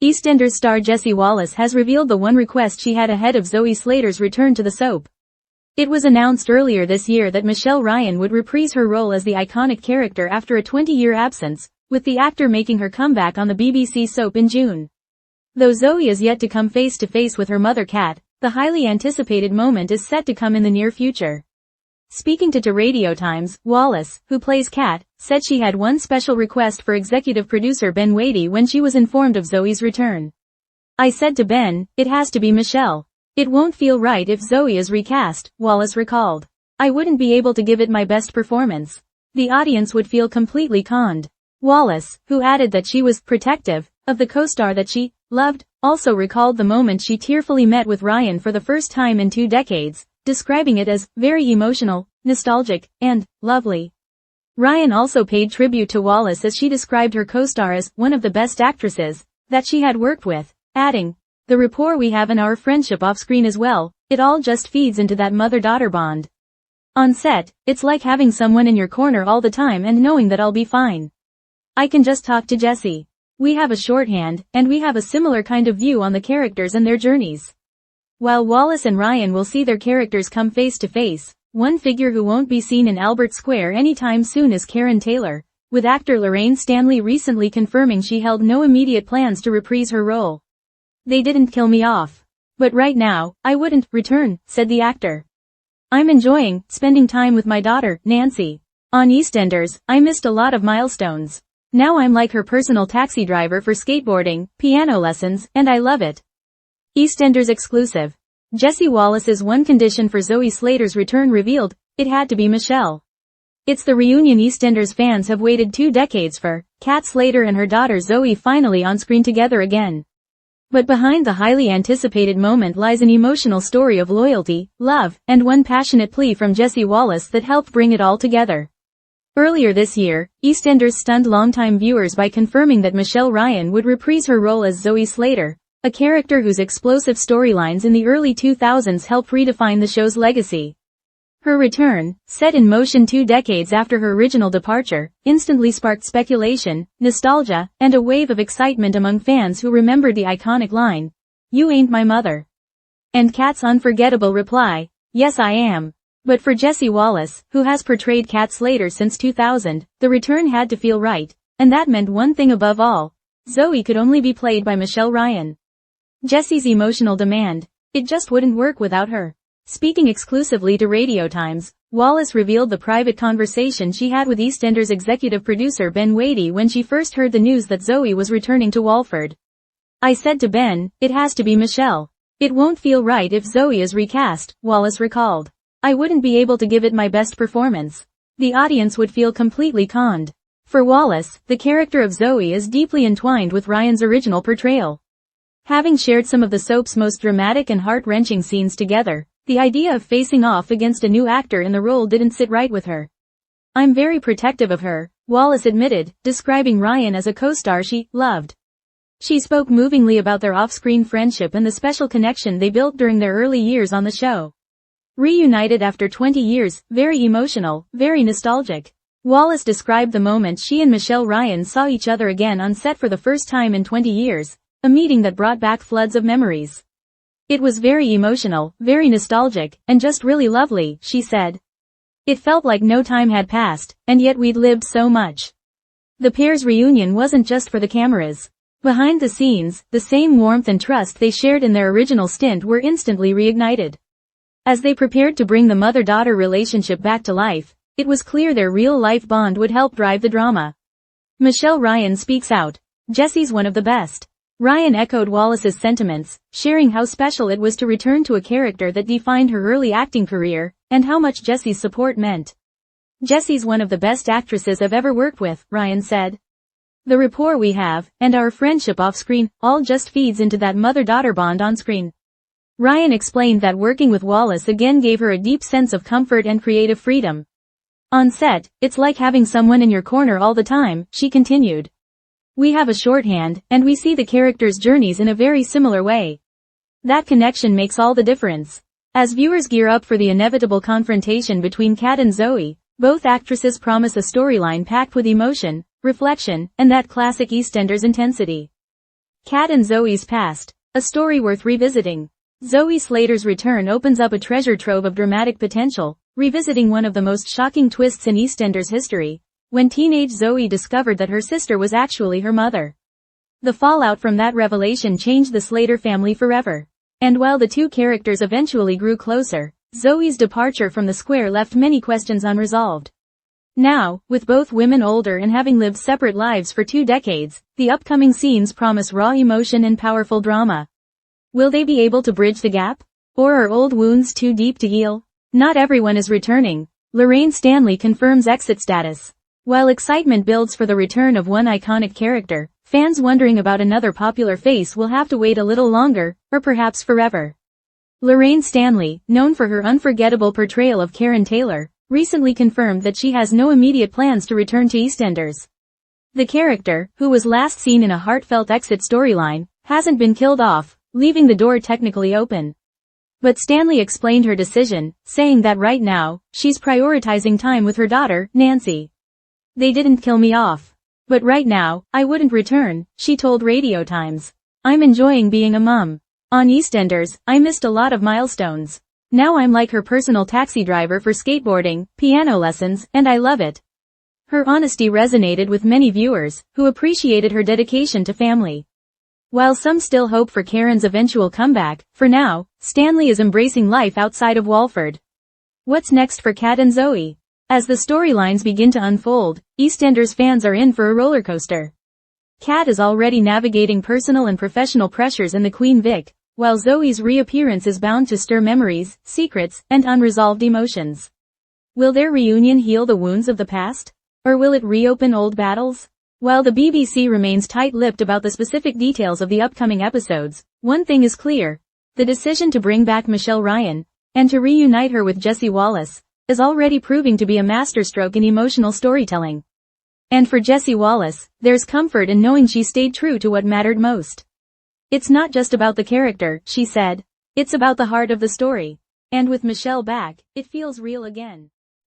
EastEnders star Jessie Wallace has revealed the one request she had ahead of Zoe Slater's return to the soap. It was announced earlier this year that Michelle Ryan would reprise her role as the iconic character after a 20-year absence, with the actor making her comeback on the BBC soap in June. Though Zoe is yet to come face-to-face with her mother Kat, the highly anticipated moment is set to come in the near future. Speaking to Radio Times, Wallace, who plays Kat, said she had one special request for executive producer Ben Wadey when she was informed of Zoe's return. "I said to Ben, it has to be Michelle. It won't feel right if Zoe is recast," Wallace recalled. "I wouldn't be able to give it my best performance. The audience would feel completely conned." Wallace, who added that she was protective of the co-star that she loved, also recalled the moment she tearfully met with Ryan for the first time in 2 decades, describing it as very emotional, nostalgic, and lovely. Ryan also paid tribute to Wallace as she described her co-star as one of the best actresses that she had worked with, adding, "The rapport we have in our friendship off-screen as well, it all just feeds into that mother-daughter bond. On set, it's like having someone in your corner all the time and knowing that I'll be fine. I can just talk to Jessie. We have a shorthand, and we have a similar kind of view on the characters and their journeys." While Wallace and Ryan will see their characters come face-to-face, one figure who won't be seen in Albert Square anytime soon is Karen Taylor, with actor Lorraine Stanley recently confirming she held no immediate plans to reprise her role. "They didn't kill me off. But right now, I wouldn't return," said the actor. "I'm enjoying spending time with my daughter, Nancy. On EastEnders, I missed a lot of milestones. Now I'm like her personal taxi driver for skateboarding, piano lessons, and I love it." EastEnders exclusive. Jessie Wallace's one condition for Zoe Slater's return revealed, it had to be Michelle. It's the reunion EastEnders fans have waited 2 decades for, Kat Slater and her daughter Zoe finally on screen together again. But behind the highly anticipated moment lies an emotional story of loyalty, love, and one passionate plea from Jessie Wallace that helped bring it all together. Earlier this year, EastEnders stunned longtime viewers by confirming that Michelle Ryan would reprise her role as Zoe Slater, a character whose explosive storylines in the early 2000s helped redefine the show's legacy. Her return, set in motion 2 decades after her original departure, instantly sparked speculation, nostalgia, and a wave of excitement among fans who remembered the iconic line, "You ain't my mother." And Kat's unforgettable reply, "Yes I am." But for Jessie Wallace, who has portrayed Kat Slater since 2000, the return had to feel right, and that meant one thing above all. Zoe could only be played by Michelle Ryan. Jessie's emotional demand, it just wouldn't work without her. Speaking exclusively to Radio Times, Wallace revealed the private conversation she had with EastEnders executive producer Ben Wadey when she first heard the news that Zoe was returning to Walford. "I said to Ben, it has to be Michelle. It won't feel right if Zoe is recast," Wallace recalled. "I wouldn't be able to give it my best performance. The audience would feel completely conned." For Wallace, the character of Zoe is deeply entwined with Ryan's original portrayal. Having shared some of the soap's most dramatic and heart-wrenching scenes together, the idea of facing off against a new actor in the role didn't sit right with her. "I'm very protective of her," Wallace admitted, describing Ryan as a co-star she loved. She spoke movingly about their off-screen friendship and the special connection they built during their early years on the show. Reunited after 20 years, very emotional, very nostalgic. Wallace described the moment she and Michelle Ryan saw each other again on set for the first time in 20 years, a meeting that brought back floods of memories. "It was very emotional, very nostalgic, and just really lovely," she said. "It felt like no time had passed, and yet we'd lived so much." The pair's reunion wasn't just for the cameras. Behind the scenes, the same warmth and trust they shared in their original stint were instantly reignited. As they prepared to bring the mother-daughter relationship back to life, it was clear their real-life bond would help drive the drama. Michelle Ryan speaks out. "Jessie's one of the best." Ryan echoed Wallace's sentiments, sharing how special it was to return to a character that defined her early acting career, and how much Jessie's support meant. "Jessie's one of the best actresses I've ever worked with," Ryan said. "The rapport we have, and our friendship off-screen, all just feeds into that mother-daughter bond on-screen." Ryan explained that working with Wallace again gave her a deep sense of comfort and creative freedom. "On set, it's like having someone in your corner all the time," she continued. "We have a shorthand, and we see the characters' journeys in a very similar way. That connection makes all the difference." As viewers gear up for the inevitable confrontation between Kat and Zoe, both actresses promise a storyline packed with emotion, reflection, and that classic EastEnders intensity. Kat and Zoe's past, a story worth revisiting. Zoe Slater's return opens up a treasure trove of dramatic potential, revisiting one of the most shocking twists in EastEnders history, when teenage Zoe discovered that her sister was actually her mother. The fallout from that revelation changed the Slater family forever. And while the two characters eventually grew closer, Zoe's departure from the square left many questions unresolved. Now, with both women older and having lived separate lives for 2 decades, the upcoming scenes promise raw emotion and powerful drama. Will they be able to bridge the gap? Or are old wounds too deep to heal? Not everyone is returning. Lorraine Stanley confirms exit status. While excitement builds for the return of one iconic character, fans wondering about another popular face will have to wait a little longer, or perhaps forever. Lorraine Stanley, known for her unforgettable portrayal of Karen Taylor, recently confirmed that she has no immediate plans to return to EastEnders. The character, who was last seen in a Heartfelt exit storyline, hasn't been killed off, leaving the door technically open. But Stanley explained her decision, saying that right now, she's prioritizing time with her daughter, Nancy. "They didn't kill me off. But right now, I wouldn't return," she told Radio Times. "I'm enjoying being a mom. On EastEnders, I missed a lot of milestones. Now I'm like her personal taxi driver for skateboarding, piano lessons, and I love it." Her honesty resonated with many viewers, who appreciated her dedication to family. While some still hope for Karen's eventual comeback, for now, Stanley is embracing life outside of Walford. What's next for Kat and Zoe? As the storylines begin to unfold, EastEnders fans are in for a roller coaster. Kat is already navigating personal and professional pressures in the Queen Vic, while Zoe's reappearance is bound to stir memories, secrets, and unresolved emotions. Will their reunion heal the wounds of the past? Or will it reopen old battles? While the BBC remains tight-lipped about the specific details of the upcoming episodes, one thing is clear. The decision to bring back Michelle Ryan, and to reunite her with Jessie Wallace, is already proving to be a masterstroke in emotional storytelling. And for Jessie Wallace, there's comfort in knowing she stayed true to what mattered most. "It's not just about the character," she said. "It's about the heart of the story. And with Michelle back, it feels real again."